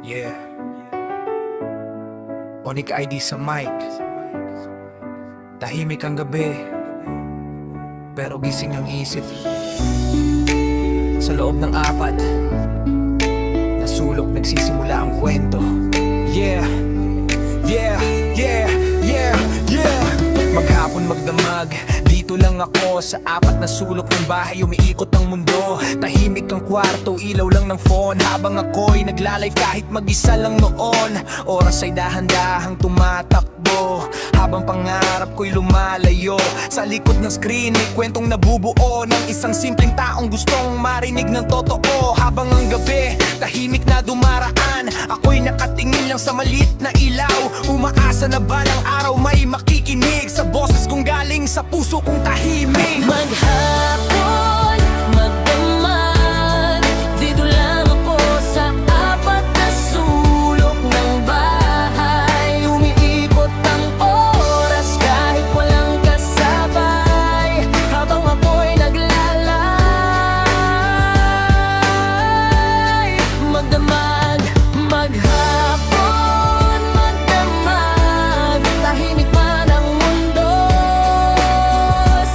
Yeah. Onik ID sa mic. Tahimik ang gabi, pero gising ang isip. Sa loob ng apat na sulok nagsisimula ang kwento. Yeah, yeah, yeah, yeah, yeah. Maghapon magdamag, dito lang ako sa apat na sulok ng bahay. Umiikot ang mundo, tahimik ang kwarto, ilaw lang ng phone. Habang ako'y naglalive kahit mag-isa lang noon. Oras ay dahan-dahang tumatakbo, habang pangarap ko'y lumalayo. Sa likod ng screen may kwentong nabubuo ng isang simpleng taong gustong marinig ng totoo. Habang ang gabi, tahimik na dumaraan, ako'y nakatingin lang sa maliit na ilaw. Umaasa na balang araw may makikinig sa boses kong galing sa puso kong tahimik. Maghapon, magdamag, dito lang ako sa apat na sulok ng bahay. Umiikot ang oras kahit walang kasabay, habang ako'y naglalay. Magdamag, maghapon, magdamag, tahimik man ang mundo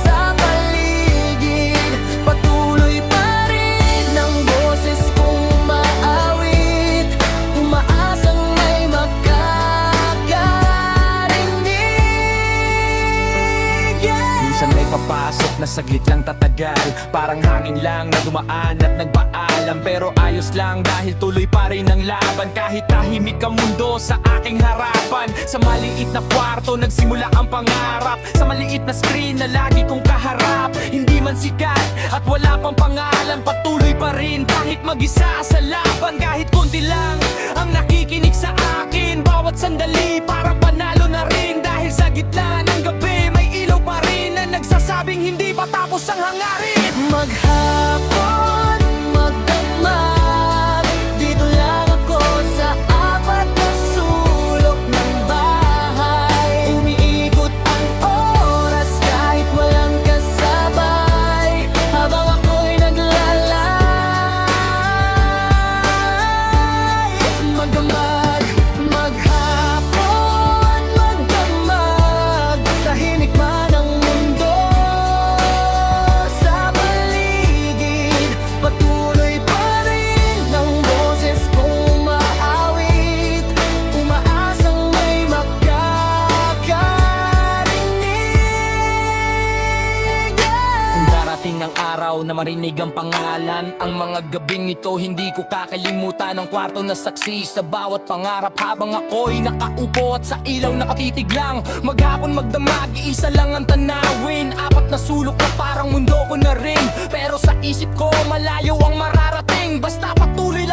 sa paligid. Patuloy pa rin ang boses kong maawit, umaasang may makakarinig. Minsan may papasok na saglit lang tatagal, parang hangin lang na dumaan at nagpaalam. Pero ayos lang dahil tuloy pa rin ang laban, kahit tahimik ang mundo sa aking harapan. Sa maliit na kwarto nagsimula ang pangarap, sa maliit na screen na lagi kong kaharap. Hindi man sikat at wala pang pangalan, patuloy pa rin kahit mag-isa sa laban. Kahit konti lang ang nakikinig sa akin, bawat sandali parang panalo na rin. Dahil sa gitna ng gabi may ilaw pa rin na nagsasabing hindi pa tapos ang hangarin. Maghapon, magdamag, dito lang ako sa apat na sulok ng bahay. Umiikot ang oras kahit walang kasabay, habang ako'y naglalay. Magdamag, maghapon, magdamag, tahimik man ang mundo sa paligid. Patuloy pa rin ang boses kong maawit, umaasang may makakarinig. Darating ang araw na marinig ang pangalan. Ang mga gabing ito hindi ko kakalimutan. Ang kwarto na saksi sa bawat pangarap, habang ako'y nakaupo at sa ilaw nakatitig lang. Maghapon magdamag, iisa lang ang tanawin. Apat na sulok na parang mundo ko na rin, pero sa isip ko malayo ang mararating. Basta patuloy